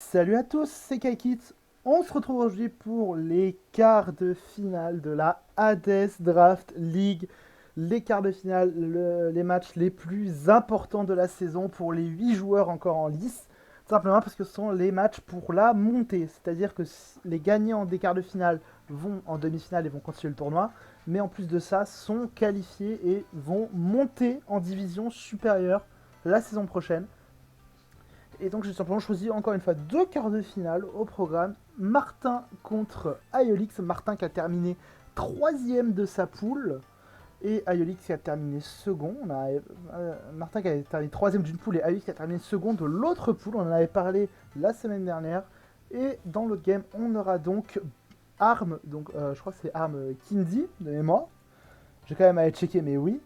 Salut à tous, c'est Kaikit. On se retrouve aujourd'hui pour les quarts de finale de la Hades Draft League. Les quarts de finale, les matchs les plus importants de la saison pour les 8 joueurs encore en lice. Simplement parce que ce sont les matchs pour la montée. C'est-à-dire que les gagnants des quarts de finale vont en demi-finale et vont continuer le tournoi. Mais en plus de ça, sont qualifiés et vont monter en division supérieure la saison prochaine. Et donc j'ai simplement choisi encore une fois deux quarts de finale au programme. Martin contre Aeolix. Martin qui a terminé troisième de sa poule. Et Aeolix qui a terminé second. Martin qui a terminé troisième d'une poule et Aeolix qui a terminé second de l'autre poule. On en avait parlé la semaine dernière. Et dans l'autre game, on aura donc Arm. Donc je crois que c'est Arm Kindy de mémoire. J'ai quand même à aller checker, mais oui.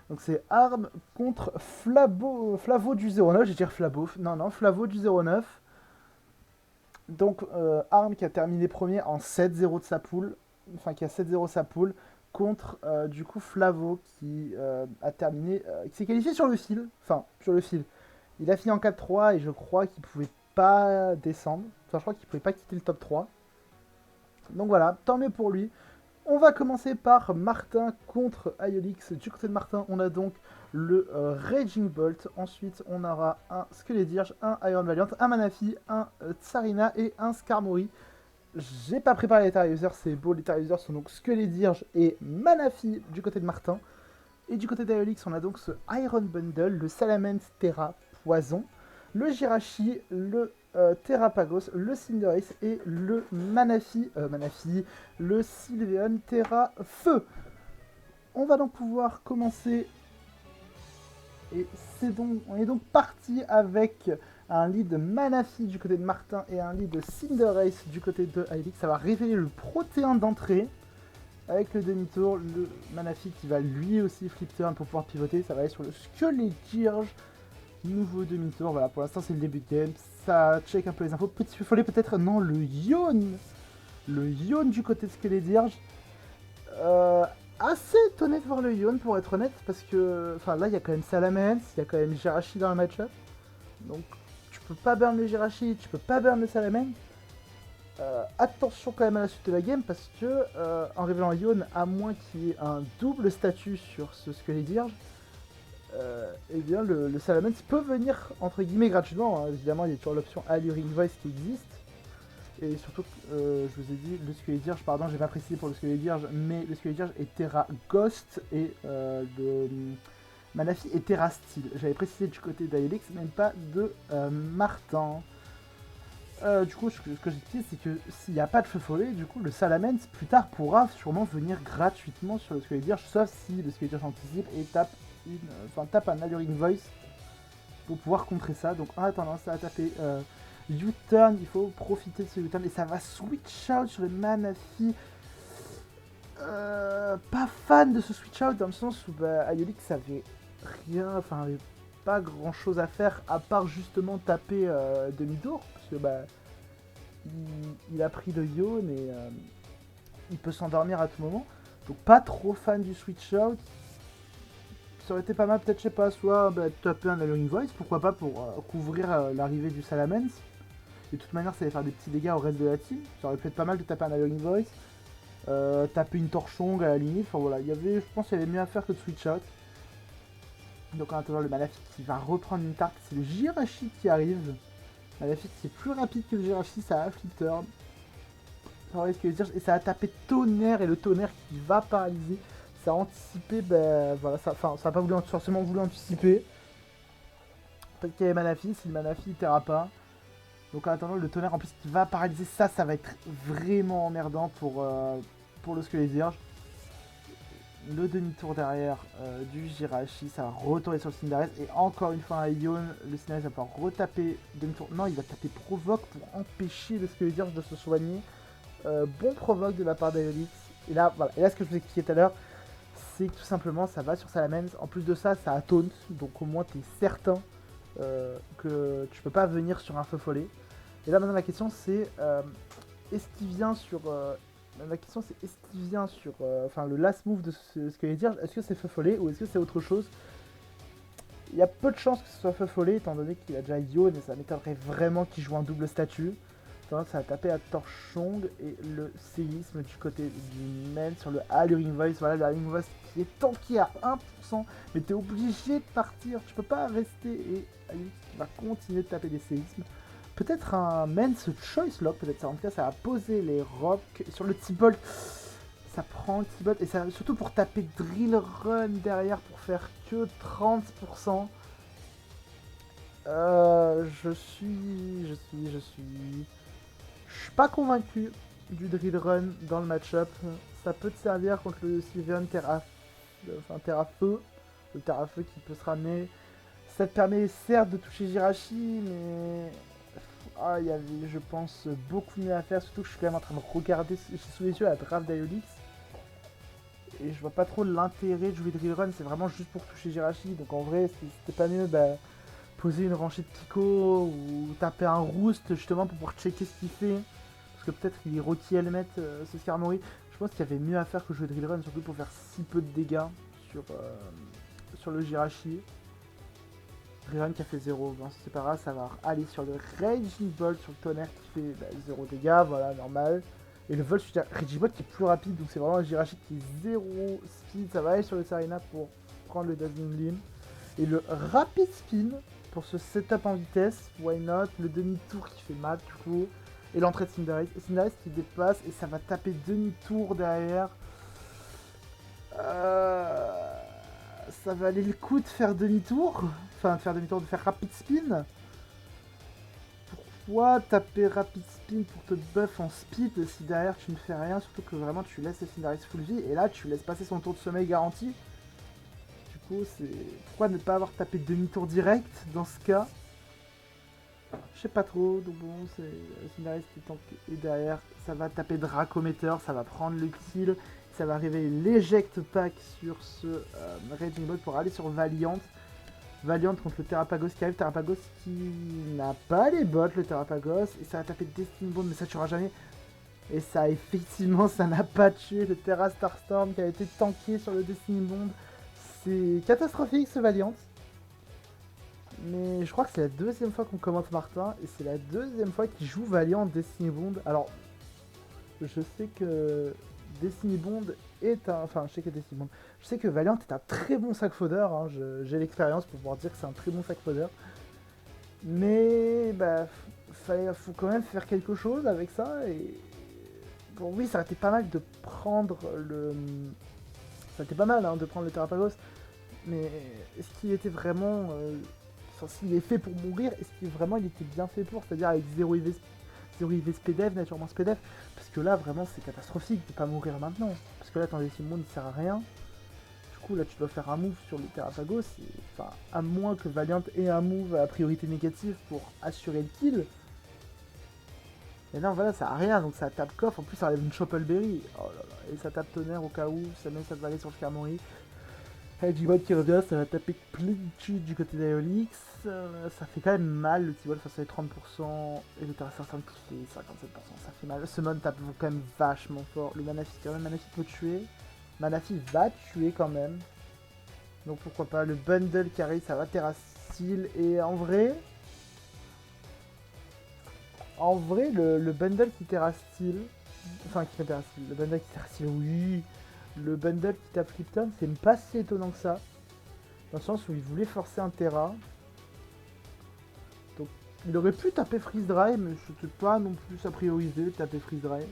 Donc c'est Arm contre Flavo du 09, je vais dire Flabo, non, Flavo du 09. Donc Arm qui a terminé premier en 7-0 de sa poule, enfin qui a 7-0 sa poule, contre du coup Flavo qui a terminé, qui s'est qualifié sur le fil, enfin sur le fil. Il a fini en 4-3 et je crois qu'il pouvait pas descendre, enfin je crois qu'il pouvait pas quitter le top 3. Donc voilà, tant mieux pour lui. On va commencer par Martin contre Aeolix. Du côté de Martin, on a donc le Raging Bolt. Ensuite, on aura un Skeletdirge, un Iron Valiant, un Manafi, un Tsarina et un Skarmory. J'ai pas préparé les Terra Users, c'est beau. Les Terra Users sont donc Skeletdirge et Manafi du côté de Martin. Et du côté d'Aeolix, on a donc ce Iron Bundle, le Salamence Terra Poison, le Jirachi, le Terrapagos, le Cinderace et le Manafi, le Sylveon Terra Feu. On va donc pouvoir commencer. Et on est donc parti avec un lead Manafi du côté de Martin et un lead Cinderace du côté de Aeolix. Ça va révéler le protéin d'entrée. Avec le demi-tour, le Manafi qui va lui aussi flip turn pour pouvoir pivoter. Ça va aller sur le Skeletdirge. Nouveau demi-tour. Voilà, pour l'instant c'est le début de game. Ça check un peu les infos. Petit follet peut-être. Non, le Yon. Le Yon du côté de Skeletdirge. Assez étonné de voir le Yon pour être honnête. Parce que. Enfin là il y a quand même Salamence. Il y a quand même Jirachi dans le match-up. Donc tu peux pas burn le Jirachi. Tu peux pas burn le Salamence. Attention quand même à la suite de la game parce que en révélant Yon, à moins qu'il y ait un double statut sur ce Skeletdirge, eh bien le Salamence peut venir entre guillemets gratuitement. Hein. Évidemment, il y a toujours l'option Alluring Voice qui existe. Et surtout, je vous ai dit, le Skeletdirge, pardon, j'ai pas précisé pour le Skeletdirge, mais le Skeletdirge est Terra Ghost et le Manafi est Terra Steel. J'avais précisé du côté d'Aelix, même pas de Martin. Du coup, ce que j'explique, c'est que s'il n'y a pas de feu follet, du coup, le Salamence, plus tard, pourra sûrement venir gratuitement sur le Skeletdirge, sauf si le Skeletdirge anticipe et tape un Alluring Voice pour pouvoir contrer ça. Donc, en attendant, ça va taper U-turn, il faut profiter de ce U-turn, et ça va switch out sur le Manafi. Pas fan de ce switch out, dans le sens où Aeolix avait rien, enfin, avait pas grand chose à faire à part justement taper demi-tour, parce que il a pris le Yon et il peut s'endormir à tout moment. Donc pas trop fan du switch out. Ça aurait été pas mal, peut-être, je sais pas, soit taper un Alluring Voice, pourquoi pas pour couvrir l'arrivée du Salamence. De toute manière, ça allait faire des petits dégâts au reste de la team. Ça aurait pu être pas mal de taper un Alluring Voice. Taper une Torchong à la limite. Enfin voilà, je pense qu'il y avait mieux à faire que de switch out. Donc en attendant, le Manafi qui va reprendre une tarte, c'est le Jirachi qui arrive. Manafi qui est plus rapide que le Jirachi, ça a flip turn. Et ça a tapé tonnerre, et le tonnerre qui va paralyser. Ça a anticipé, voilà, ça a pas forcément voulu anticiper. Peut-être qu'il y avait Manafi, si le Manafi terra pas. Donc en attendant, le tonnerre en plus qui va paralyser, ça va être vraiment emmerdant pour le Skeletdirge. Le demi-tour derrière du Jirachi, ça va retourner sur le Cinderace. Et encore une fois un Yon, le Cinderace va pouvoir retaper demi-tour. Non, il va taper Provoque pour empêcher le Skeletdirge de se soigner. Bon Provoque de la part d'Aeolix. Et là, voilà. Et là, ce que je vous expliquais tout à l'heure, c'est que tout simplement, ça va sur Salamence. En plus de ça, ça a taunt. Donc au moins, tu es certain que tu peux pas venir sur un feu follet. Et là, maintenant, la question, c'est est-ce qu'il vient sur... la question c'est est-ce qu'il vient sur le last move de ce que je vais dire, est-ce que c'est feu follet ou est-ce que c'est autre chose? Il y a peu de chances que ce soit Feufollet, étant donné qu'il a déjà Yon, et ça m'étonnerait vraiment qu'il joue un double statut. Ça va taper à Torchong et le séisme du côté du main sur le Alluring Voice. Voilà, le Alluring Voice qui est tanké à 1%, mais t'es obligé de partir. Tu peux pas rester et Ali va continuer de taper des séismes. Peut-être un Men's Choice Lock, peut-être ça. En tout cas, ça va poser les rocks. Et sur le T-Bolt, ça prend le T-Bolt. Et ça, surtout pour taper Drill Run derrière pour faire que 30%. Je suis pas convaincu du drill run dans le match-up. Ça peut te servir contre le Sylveon Terra-Feu, le Terra-Feu qui peut se ramener. Ça te permet certes de toucher Jirachi, mais il y avait, je pense, beaucoup mieux à faire. Surtout que je suis quand même en train de regarder sous les yeux la draft d'Iolix. Et je vois pas trop l'intérêt de jouer drill run, c'est vraiment juste pour toucher Jirachi. Donc en vrai, c'était pas mieux poser une rangée de Pico ou taper un Roost justement pour pouvoir checker ce qu'il fait. Parce que peut-être qu'il est Rocky Helmet, ce Skarmory. Je pense qu'il y avait mieux à faire que jouer Drill Run, surtout pour faire si peu de dégâts sur le Jirachi. Drill Run qui a fait 0, bon c'est pas grave, ça va aller sur le Raging Bolt, sur le tonnerre qui fait 0 dégâts, voilà, normal. Et le vol sur Raging Bolt qui est plus rapide, donc c'est vraiment un Jirachi qui est 0 speed, ça va aller sur le Sarina pour prendre le Dazzling Limb. Et le Rapid Spin, pour ce setup en vitesse, why not, le demi-tour qui fait mal du coup, et l'entrée de Cinderace. Et Cinderace qui dépasse et ça va taper demi-tour derrière. Ça va aller le coup de faire demi-tour, enfin de faire demi-tour, de faire Rapid Spin. Pourquoi taper Rapid Spin pour te buff en speed si derrière tu ne fais rien, surtout que vraiment tu laisses Cinderace full vie et là tu laisses passer son tour de sommeil garanti. C'est pourquoi ne pas avoir tapé demi-tour direct dans ce cas. Je sais pas trop, donc bon, c'est Cinderace qui tank et derrière ça va taper Dracometer, ça va prendre le kill, ça va réveiller l'éject pack sur ce Raging Ball pour aller sur Valiant. Valiant contre le Terrapagos qui arrive, Terrapagos qui n'a pas les bots, le Terrapagos, et ça va taper Destiny Bond, mais ça tuera jamais. Et ça, effectivement, ça n'a pas tué le Terra Starstorm qui a été tanké sur le Destiny Bond. C'est catastrophique ce Valiant. Mais je crois que c'est la deuxième fois qu'on commente Martin et c'est la deuxième fois qu'il joue Valiant Destiny Bond. Alors, je sais que Destiny Bond est un... Enfin, je sais que Destiny Bond... Je sais que Valiant est un très bon sac fodder. Hein. J'ai l'expérience pour pouvoir dire que c'est un très bon sac fodder. Mais, faut quand même faire quelque chose avec ça. Et bon, oui, ça aurait été pas mal de prendre le... Ça aurait été pas mal hein, de prendre le Terrapagos. Mais est-ce qu'il était vraiment... s'il est fait pour mourir, est-ce qu'il vraiment il était bien fait pour, c'est-à-dire avec 0 IV SPDF, naturellement SPDF, parce que là vraiment c'est catastrophique de pas mourir maintenant, parce que là ton Destiny Bond il sert à rien, du coup là tu dois faire un move sur le Terrapagos, enfin à moins que Valiant ait un move à priorité négative pour assurer le kill, mais non voilà ça a rien, donc ça tape coffre, en plus ça enlève une Choppleberry, oh là là, et ça tape tonnerre au cas où, ça met ça va aller sur le Skarmory. T-Ball qui revient, ça va taper plénitude du côté d'Aeolix. Ça fait quand même mal le T-Ball face à les 30% et le Terra Starstorm qui fait 57%. Ça fait mal. Ce mon tape quand même vachement fort. Le Manaphy, quand même, Manaphy peut tuer. Manaphy va tuer quand même. Donc pourquoi pas. Le bundle qui arrive, ça va Terra Steel. Et en vrai, le bundle qui Terra Steel. Enfin, qui fait Terra Steel. Le bundle qui Terra Steel, oui. Le bundle qui tape Lipton, c'est pas si étonnant que ça. Dans le sens où il voulait forcer un Terra. Donc il aurait pu taper Freeze Dry, mais c'était pas non plus à prioriser de taper Freeze Dry.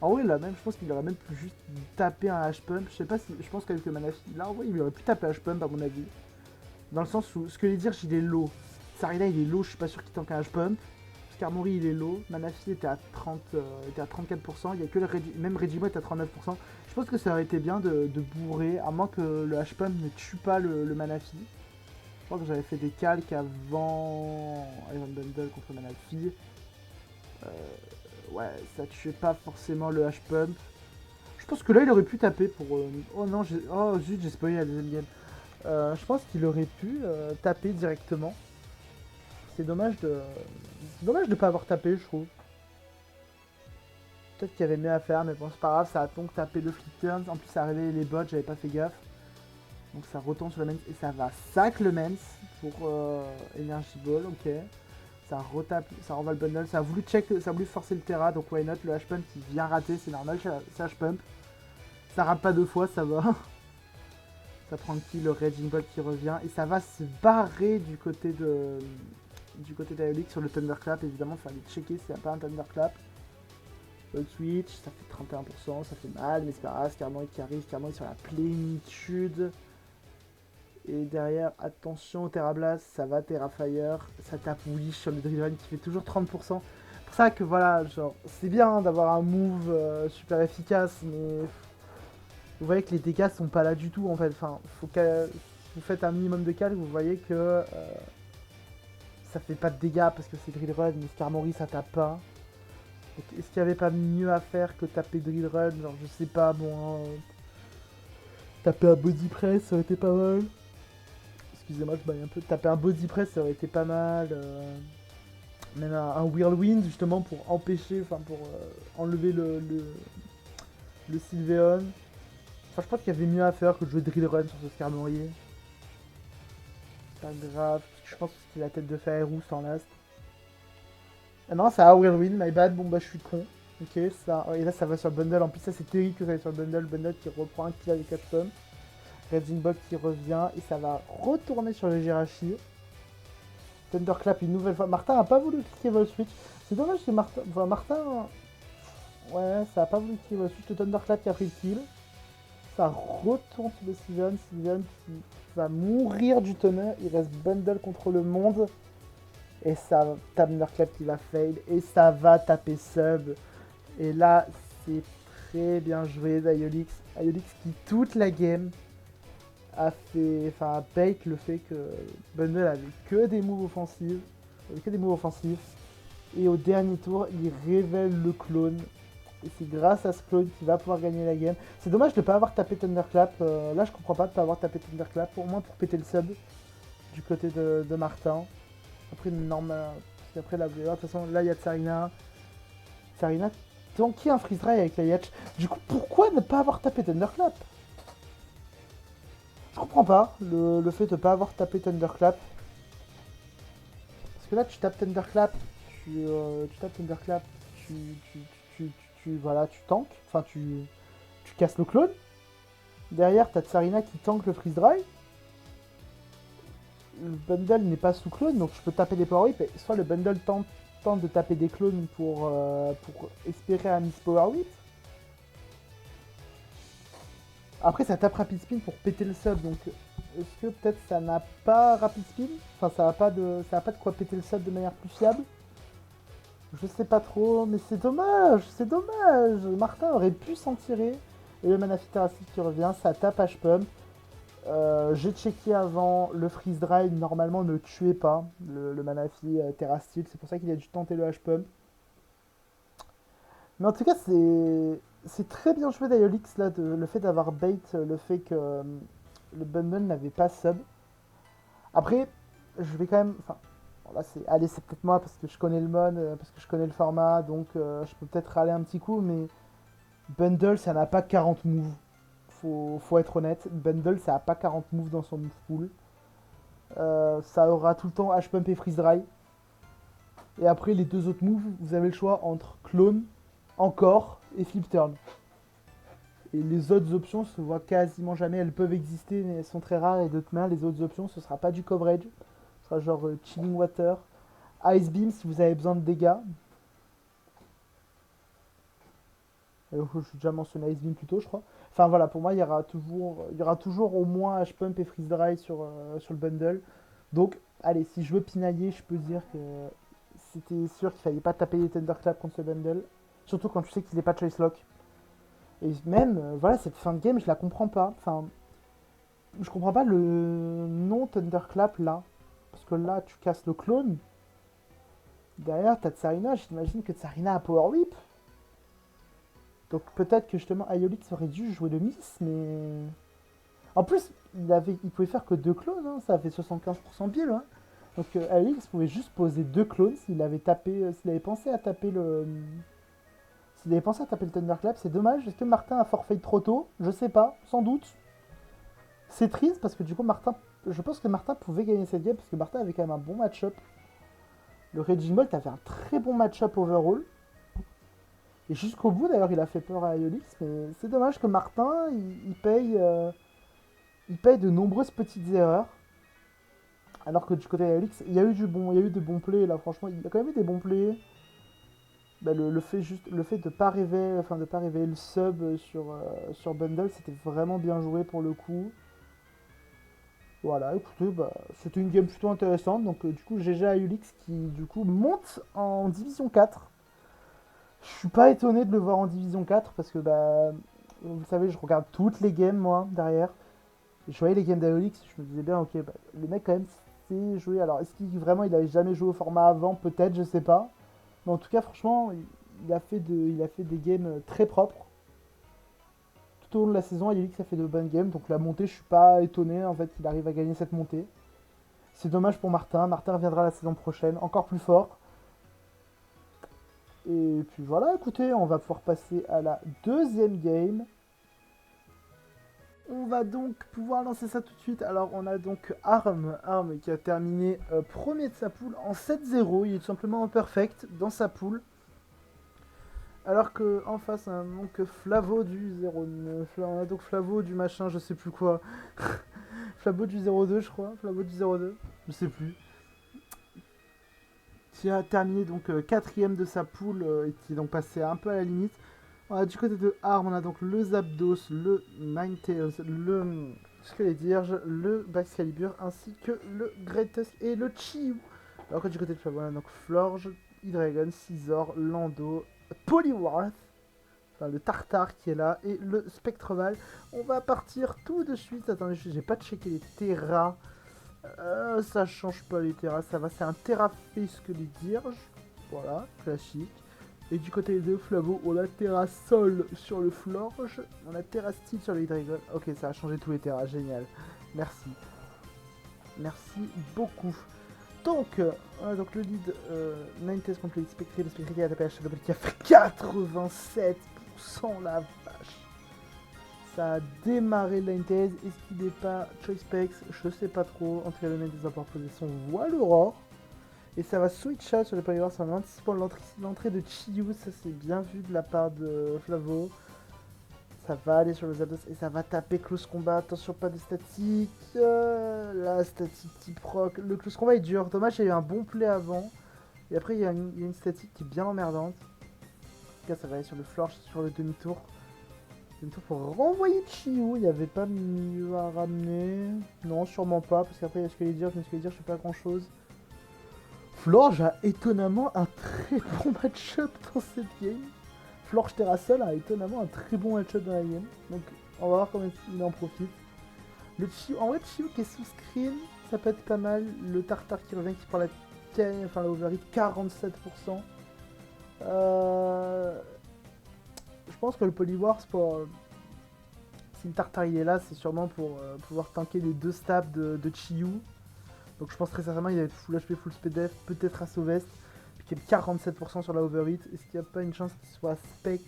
En vrai, là même, je pense qu'il aurait même pu juste taper un H-Pump. Je sais pas si. Je pense qu'avec le Manaphy, là en vrai, il aurait pu taper H-Pump à mon avis. Dans le sens où ce que les dire, il est low. Sarina il est low, je suis pas sûr qu'il tank un H-Pump. Skarmory il est low. Manaphy était à 34%. Il y a que le même Regimo est à 39%. Je pense que ça aurait été bien de bourrer, à moins que le H-Pump ne tue pas le Manaphy. Je crois que j'avais fait des calques avant Iron Bundle contre Manaphy. Ouais, ça tuait pas forcément le H-Pump. Je pense que là, il aurait pu taper pour... Oh non, oh zut, j'ai spoilé la deuxième game. Je pense qu'il aurait pu taper directement. C'est dommage de... C'est dommage de pas avoir tapé, je trouve. Peut-être qu'il y avait mieux à faire, mais bon, c'est pas grave, ça a donc tapé le flip turns. En plus, ça a réveillé les bots, j'avais pas fait gaffe. Donc ça retourne sur le Mens et ça va sac le Mens pour Energy Ball, ok. Ça retape, ça renvoie le bundle, ça a voulu check, ça a voulu forcer le Terra, donc why not, le H-Pump qui vient rater, c'est normal, c'est H-Pump. Ça rate pas 2 fois, ça va. Ça prend le kill, le Raging Ball qui revient, et ça va se barrer du côté d'Aeolix sur le Thunderclap, évidemment, il fallait checker s'il n'y a pas un Thunderclap. Le switch, ça fait 31%, ça fait mal, mais c'est pas grave, Skarmory qui arrive, Skarmory sur la plénitude. Et derrière, attention au Terra Blast, ça va Terra Fire, ça tape Wish sur le Driven qui fait toujours 30%. C'est pour ça que voilà, genre, c'est bien d'avoir un move super efficace, mais vous voyez que les dégâts sont pas là du tout en fait. Enfin, faut que vous faites un minimum de calme, vous voyez que ça fait pas de dégâts parce que c'est Drill Run, mais Skarmory ça tape pas. Est-ce qu'il n'y avait pas mieux à faire que taper Drill Run? Genre, je sais pas, bon. Taper un Body Press, ça aurait été pas mal. Excusez-moi, je baille un peu. Taper un Body Press, ça aurait été pas mal. Même un Whirlwind, justement, pour empêcher, enfin, pour enlever le Sylveon. Enfin, je pense qu'il y avait mieux à faire que de jouer Drill Run sur ce Skarmory. Pas grave, je pense que c'était la tête de fer ou sans last. Ah non, ça a Whirlwind, my bad, bon bah je suis con. Ok, ça, et là ça va sur le bundle, en plus ça c'est terrible que ça aille sur le bundle qui reprend un kill avec 4 pommes. Raging Ball qui revient, et ça va retourner sur le Jirachi. Thunderclap une nouvelle fois, Martin a pas voulu cliquer Vol Switch. C'est dommage que Martin, enfin Martin, ouais ça a pas voulu cliquer Vol Switch, le Thunderclap qui a pris le kill. Ça retourne sur le Sylveon qui va mourir du tonnerre, il reste bundle contre le monde. Et ça, Thunderclap qui va fail. Et ça va taper sub. Et là, c'est très bien joué d'Aeolix. Aeolix qui, toute la game, a fait. Enfin, a bait le fait que Bundle avait que des moves offensifs. Et au dernier tour, il révèle le clone. Et c'est grâce à ce clone qu'il va pouvoir gagner la game. C'est dommage de ne pas avoir tapé Thunderclap. Là, je comprends pas de ne pas avoir tapé Thunderclap. Au moins pour péter le sub du côté de Martin. Après, normal. Parce qu'après, là, de toute façon, là, il y a Tsarina. Tsarina tanké un freeze dry avec la Yatch. Du coup, pourquoi ne pas avoir tapé Thunderclap? Je comprends pas le fait de ne pas avoir tapé Thunderclap. Parce que là, tu tapes Thunderclap, tu tapes Thunderclap, voilà, tu tankes. Enfin, tu casses le clone. Derrière, t'as Tsarina qui tank le freeze dry. Le bundle n'est pas sous clone, donc je peux taper des power whip. Soit le bundle tente de taper des clones pour espérer un miss power whip. Après, ça tape rapid spin pour péter le sub, donc est-ce que peut-être ça n'a pas rapid spin? Enfin, ça n'a pas de quoi péter le sub de manière plus fiable. Je sais pas trop, mais c'est dommage, c'est dommage. Martin aurait pu s'en tirer. Et le Manaphy Terracide qui revient, ça tape H-Pump. J'ai checké avant, le freeze dry normalement ne tuait pas le Manaphy Terracide, c'est pour ça qu'il a dû tenter le H-Pump. Mais en tout cas, c'est très bien joué d'Aeolix là, le fait d'avoir bait, le fait que le bundle n'avait pas sub. Après, je vais quand même. Enfin, bon, là, allez, c'est peut-être moi parce que je connais le mod, parce que je connais le format, donc je peux peut-être râler un petit coup, mais bundle, ça n'a pas 40 moves. Faut être honnête, Bundle ça a pas 40 moves dans son move pool. Ça aura tout le temps H-Pump et Freeze Dry. Et après les deux autres moves, vous avez le choix entre Clone, Encore et Flip Turn. Et les autres options se voient quasiment jamais, elles peuvent exister mais elles sont très rares et de toute manière les autres options ce sera pas du coverage. Ce sera genre Chilling Water, Ice Beam si vous avez besoin de dégâts. Je suis déjà mentionné Ice Beam plus tôt je crois. Enfin voilà, pour moi, il y aura toujours au moins H-Pump et Freeze Dry sur le bundle. Donc, allez, si je veux pinailler, je peux dire que c'était sûr qu'il fallait pas taper les Thunderclap contre ce bundle. Surtout quand tu sais qu'il n'est pas Choice Lock. Et même, voilà, cette fin de game, je la comprends pas. Enfin, je comprends pas le non Thunderclap là. Parce que là, tu casses le clone. Derrière, t'as Tsarina. J'imagine que Tsarina a Power Whip. Donc peut-être que justement Aeolix aurait dû jouer le Miss, mais... En plus, il pouvait faire que 2 clones, hein, ça fait 75% bill. Hein. Donc Aeolix pouvait juste poser 2 clones s'il avait pensé à taper le... S'il avait pensé à taper le Thunderclap, c'est dommage. Est-ce que Martin a forfait trop tôt? Je sais pas, sans doute. C'est triste parce que du coup, je pense que Martin pouvait gagner cette game parce que Martin avait quand même un bon match-up. Le Regimold avait un très bon match-up overall. Et jusqu'au bout, d'ailleurs, il a fait peur à Iolix. Mais c'est dommage que Martin, il paye de nombreuses petites erreurs. Alors que du côté d'Iolix, il y a eu de bons plays là. Franchement, il y a quand même eu des bons plays. Bah, le fait de pas réveiller, enfin de pas réveiller le sub sur Bundle, c'était vraiment bien joué pour le coup. Voilà, écoutez, bah, c'était une game plutôt intéressante. Donc du coup, GG à Ulix qui du coup monte en Division 4. Je suis pas étonné de le voir en Division 4 parce que bah, vous savez, je regarde toutes les games moi derrière. Et je voyais les games d'Aeolix, je me disais bien, ok, bah, le mec quand même sait jouer. Alors est-ce qu'il vraiment il avait jamais joué au format avant? Peut-être, je sais pas. Mais en tout cas, franchement, il a fait des games très propres. Tout au long de la saison, Aeolix a fait de bonnes games. Donc la montée, je suis pas étonné en fait qu'il arrive à gagner cette montée. C'est dommage pour Martin. Martin reviendra la saison prochaine, encore plus fort. Et puis voilà, écoutez, on va pouvoir passer à la deuxième game. On va donc pouvoir lancer ça tout de suite. Alors on a donc Arm qui a terminé premier de sa poule en 7-0. Il est tout simplement en perfect dans sa poule. Alors qu'en face, on a donc Flavo du 09. Là, on a donc Flavo du machin, je sais plus quoi. Flavo du 02, je crois. Flavo du 02, je sais plus. Qui a terminé donc quatrième de sa poule et qui est donc passé un peu à la limite. Du côté de Arm, on a donc le Zapdos, le Ninetales, le Skeledierge, le Baxcalibur ainsi que le Greatest et le Chiou. Alors que du côté de Flavo, on a donc Florge, Hydreigon, Scizor, Lando, Poliwrath, enfin le Tartare qui est là, et le Spectreval. On va partir tout de suite. Attendez, j'ai pas checké les terras. Ça change pas les terras, ça va, c'est un Terraface que les Dirges. Voilà, classique. Et du côté de Flavo, on a Terrasol sur le Florge, on a Terrasteel sur le Hydreigon. Ok, ça a changé tous les terras, génial. Merci. Merci beaucoup. Donc, on a donc le lead Ninetales contre le Spectre. Le Spectre a tapé à Shadow qui a fait 87%, la vache. Ça a démarré le Ninetales. Est-ce qu'il n'est pas Choice Specs? Je sais pas trop. En tout cas, le Ninetales va pouvoir poser son voile aurore. Et ça va switch out sur les Polyworks en anticipant l'entrée de Chiyu. Ça, c'est bien vu de la part de Flavo. Ça va aller sur le Zapdos et ça va taper Close Combat. Attention, pas de statique. La statique type rock. Le Close Combat est dur. Dommage, il y a eu un bon play avant. Et après, il y a une statique qui est bien emmerdante. En tout cas, ça va aller sur le Florge, sur le demi-tour. Demi-tour pour renvoyer Chiyu. Il n'y avait pas mieux à ramener. Non, sûrement pas. Parce qu'après, il y a ce que les dire. Mais ce que les dire, je sais pas grand chose. Florge a étonnamment un très bon match-up dans cette game. Florge Terrasol a étonnamment un très bon match-up dans la game. Donc on va voir comment il en profite. Le Chiou, en vrai, Chiou qui est sous screen, ça peut être pas mal. Le Tartare qui revient, qui prend la overhit 47%. Je pense que le Poliwars, si le Tartare il est là, c'est sûrement pour pouvoir tanker les deux stabs de Chiou. Donc je pense très certainement qu'il va être full HP, full speed def, peut-être à Sauvest, puis qu'il y a 47% sur la overhit. Est-ce qu'il n'y a pas une chance qu'il soit Specs?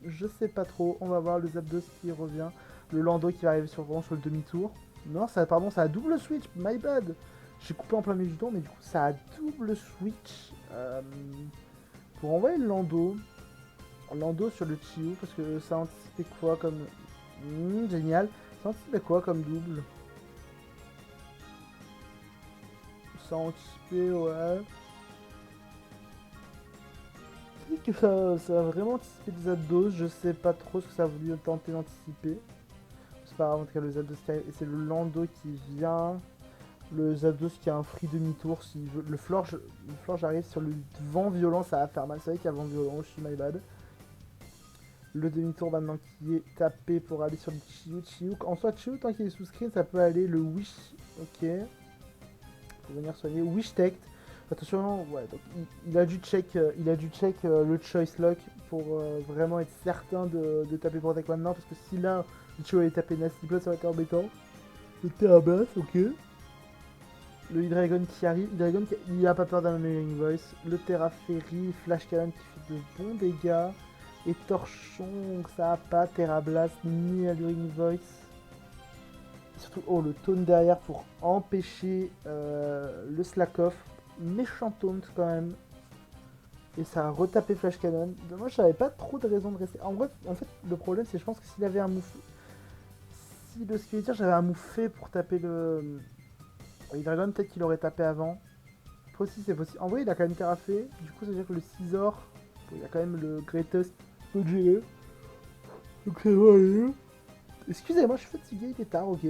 Je sais pas trop, on va voir le Zapdos qui revient, le Lando qui va arriver sur le demi-tour. Non, pardon, ça a double switch, my bad. J'ai coupé en plein milieu du tour, mais du coup ça a double switch pour envoyer le Lando. Lando sur le Chiou, parce que ça anticipait quoi comme... génial. Ça anticipait quoi comme double? Ça anticipé, ouais. Peut-être que ça a vraiment anticipé des Zapdos, je sais pas trop ce que ça a voulu tenter d'anticiper. C'est pas grave, en tout cas le Zapdos et c'est le Lando qui vient. Le Zapdos qui a un free demi-tour, s'il veut. Le Florge arrive sur le vent violent, ça va faire mal, c'est vrai qu'il y a vent violent, je suis my bad. Le demi-tour maintenant qui est tapé pour aller sur le Chiou. En soit Chiou, tant qu'il est sous screen, ça peut aller. Le Wish, ok. Pour venir soigner. Wish Tech. Attention, ouais, donc il a dû check, le choice lock pour vraiment être certain de taper Protect maintenant, parce que si là, le Chiou allait taper Nasty Blood, ça aurait été embêtant. Le Terrabas, ok. Le Hydreigon qui arrive, il a pas peur d'un Alluring Voice. Le Terraferry, Flash Cannon qui fait de bons dégâts. Et Torchon, ça a pas Terrablast ni Alluring Voice. Surtout, oh, le taunt derrière pour empêcher le slack off. Méchant taunt quand même. Et ça a retapé Flash Cannon. Moi, j'avais pas trop de raison de rester. En vrai, en fait, le problème, c'est que je pense que s'il avait un move. Si le Skeletor, j'avais un move fait pour taper le Dragon, peut-être qu'il aurait tapé avant. Après aussi, c'est possible. En vrai, il a quand même terraffé. Du coup, ça veut dire que le Scizor, il y a quand même le Greatest peut gérer. Donc, ça va aller. Excusez-moi, je suis fatigué, il est tard, ok.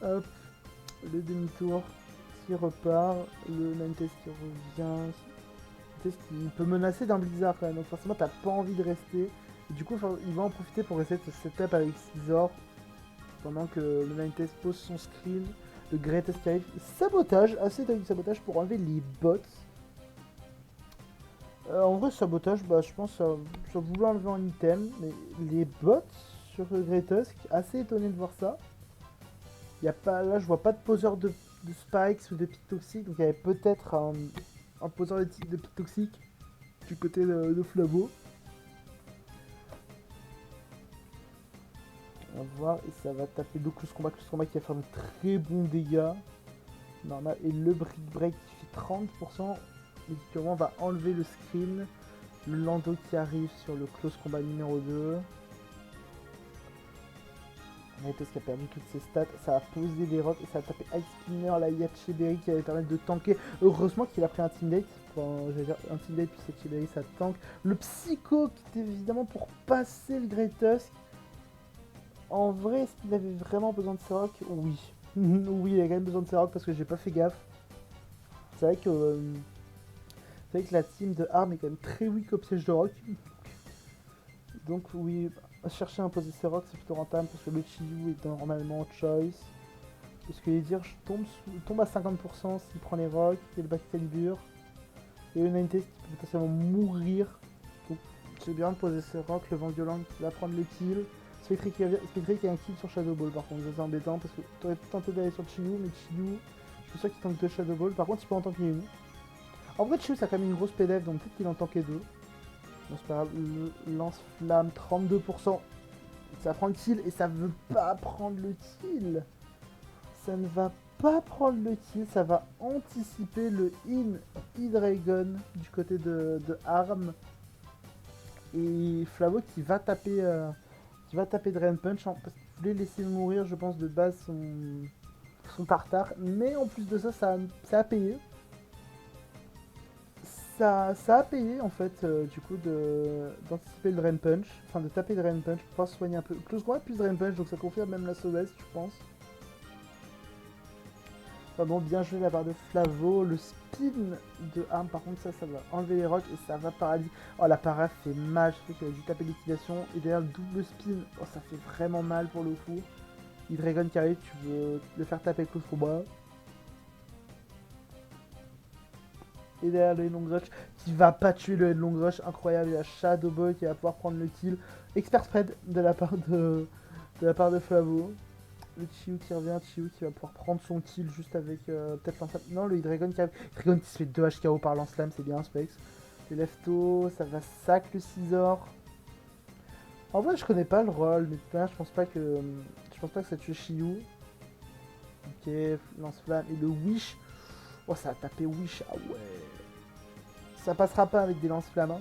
Hop, le demi-tour qui repart. Le Ninetales qui revient. Test qui peut menacer d'un blizzard quand même, donc forcément t'as pas envie de rester. Et du coup il va en profiter pour essayer de se setup avec Scizor pendant que le Ninetales pose son screen. Le Greatest qui arrive, sabotage, assez de sabotage pour enlever les bots. En vrai sabotage, bah je pense ça voulait enlever un item, mais les bots sur le Greatest, assez étonné de voir ça. Y a pas, là je vois pas de poseur de spikes ou de pics toxiques, donc il y avait peut-être un poseur de pics toxiques du côté de Flavo. On va voir, et ça va taper le close combat qui va faire de très bons dégâts. Normal, et le brick break qui fait 30%, et qui va enlever le screen. Le Lando qui arrive sur le close combat numéro 2. Naetes qui a perdu toutes ses stats, ça a posé les rocks et ça a tapé Ice Spinner, la Yacheberry qui allait permettre de tanker. Heureusement qu'il a pris Intimidate. Enfin, j'allais dire Intimidate puis Yacheberry ça tank. Le Psycho qui était évidemment pour passer le Great Tusk. En vrai, est-ce qu'il avait vraiment besoin de ces rocks? Oui. Oui, il a quand même besoin de ces rocks parce que j'ai pas fait gaffe. C'est vrai que la team de Arm est quand même très weak au piège de rock. Donc oui, chercher à imposer ses rocks c'est plutôt rentable parce que le Chiyu est normalement choice. Parce que les dire je tombe à 50% s'il prend les rocks, il y a le Excalibur. Et le Ninetales qui peut potentiellement mourir. Donc c'est bien de poser ses rocks, le vent violent qui va prendre le kill. Spectre qui a un kill sur Shadow Ball par contre, c'est embêtant parce que tu aurais tenté d'aller sur Chiyu, mais Chiyu, je suis sûr qu'il tank 2 Shadow Ball, par contre il peut en tanker une. En vrai Chiyu ça a quand même une grosse PDF donc peut-être qu'il en tankait 2. Donc c'est pas grave, le lance-flamme 32%. Ça prend le kill et ça veut pas prendre le kill. Ça ne va pas prendre le kill, ça va anticiper le E-Dragon du côté de Arm. Et Flavo qui va taper Drain Punch parce qu'il voulait laisser mourir, je pense, de base son tartare. Mais en plus de ça, ça a payé. Ça a payé en fait, du coup, d'anticiper le Drain Punch. Enfin, de taper le Drain Punch pour pouvoir soigner un peu. Close combat plus Drain Punch, donc ça confirme même la sauveuse, je pense. Enfin bon, bien joué la part de Flavo. Le spin de Arm, par contre, ça va enlever les rocks et ça va paradis. Oh, la para fait mal. Je sais qu'il a dû taper liquidation. Et derrière le double spin, oh, ça fait vraiment mal pour le coup. Hydreigon qui arrive, tu veux le faire taper close combat. Et derrière le Long Rush qui va pas tuer le Long Rush, incroyable. Il y a Shadow Ball qui va pouvoir prendre le kill. Expert spread de la part de Flavo. Le Chiyu qui revient, Chiyu qui va pouvoir prendre son kill juste avec peut-être lance-flamme. Non, le Hydreigon qui arrive. Hydreigon qui se fait 2 HKO par lance-flamme, c'est bien Specs. Le Lefto, ça va sac le Scizor. En vrai, je connais pas le rôle, mais je pense pas que ça tue Chiyu. Ok, lance-flamme et le Wish. Oh, ça a tapé Wish, ah ouais. Ça passera pas avec des lance-flammes. Hein.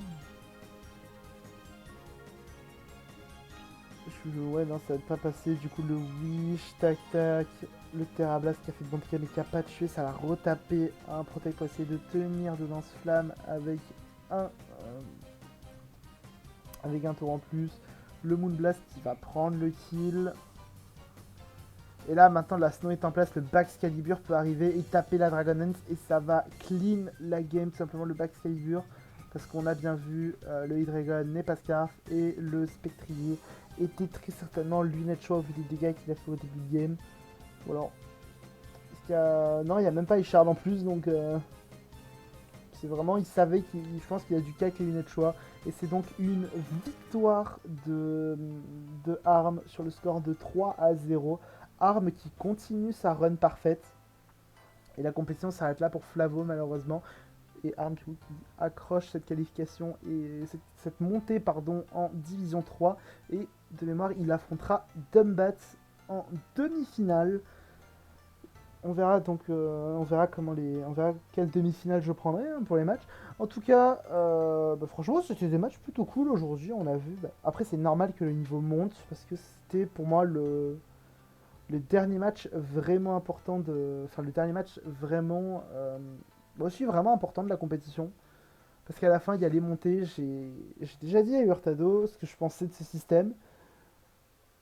Ouais, non, ça va pas passer. Du coup, le Wish, tac tac. Le Terra Blast qui a fait de bons dégâts mais qui a pas tué. Ça va retaper un Protect pour essayer de tenir de lance-flamme avec un tour en plus. Le Moonblast qui va prendre le kill. Et là, maintenant, la Snow est en place. Le Baxcalibur peut arriver et taper la Dragon Dance. Et ça va clean la game, tout simplement, le Baxcalibur. Parce qu'on a bien vu, le Hydreigon n'est pas Scarf. Et le Spectrier était très certainement lunette choix au vu des dégâts qu'il a fait au début de game. Voilà. Non, il n'y a même pas Ishard en plus. Donc, c'est vraiment, il savait je pense qu'il a du cas avec les lunettes choix. Et c'est donc une victoire de Arm sur le score de 3-0. Arm qui continue sa run parfaite. Et la compétition s'arrête là pour Flavo malheureusement. Et Arm qui accroche cette qualification et cette montée en Division 3. Et de mémoire, il affrontera Dumbat en demi-finale. On verra donc, on verra on verra quelle demi-finale je prendrai hein, pour les matchs. En tout cas, franchement, c'était des matchs plutôt cool aujourd'hui. On a vu. Après, c'est normal que le niveau monte parce que c'était pour moi le dernier match vraiment important enfin le dernier match vraiment, aussi vraiment important de la compétition. Parce qu'à la fin, il y a les montées. J'ai déjà dit à Hurtado ce que je pensais de ce système.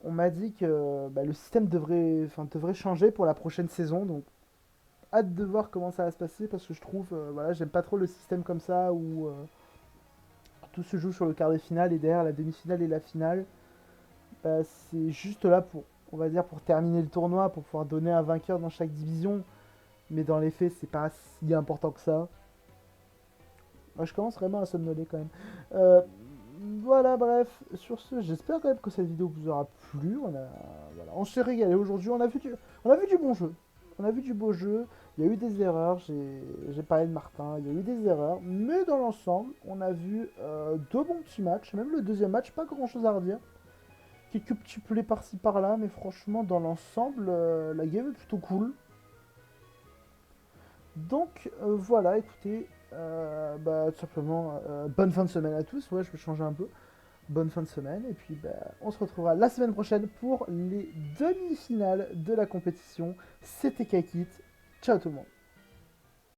On m'a dit que le système devrait changer pour la prochaine saison. Donc, hâte de voir comment ça va se passer parce que je trouve, voilà, j'aime pas trop le système comme ça où tout se joue sur le quart de finale et derrière la demi-finale et la finale, c'est juste là pour, on va dire, pour terminer le tournoi, pour pouvoir donner un vainqueur dans chaque division. Mais dans les faits, c'est pas si important que ça. Moi, je commence vraiment à somnoler quand même. Euh, voilà, bref, sur ce, j'espère quand même que cette vidéo vous aura plu. Voilà, on s'est régalé aujourd'hui, on a vu du bon jeu. On a vu du beau jeu, il y a eu des erreurs, j'ai parlé de Martin, il y a eu des erreurs, mais dans l'ensemble, on a vu deux bons petits matchs, même le deuxième match, pas grand chose à redire. Quelques petits plays par-ci par-là, mais franchement, dans l'ensemble, la game est plutôt cool. Donc voilà, écoutez, tout simplement, bonne fin de semaine à tous. Ouais, je vais changer un peu. Bonne fin de semaine. Et puis, on se retrouvera la semaine prochaine pour les demi-finales de la compétition. C'était Kakit. Ciao tout le monde.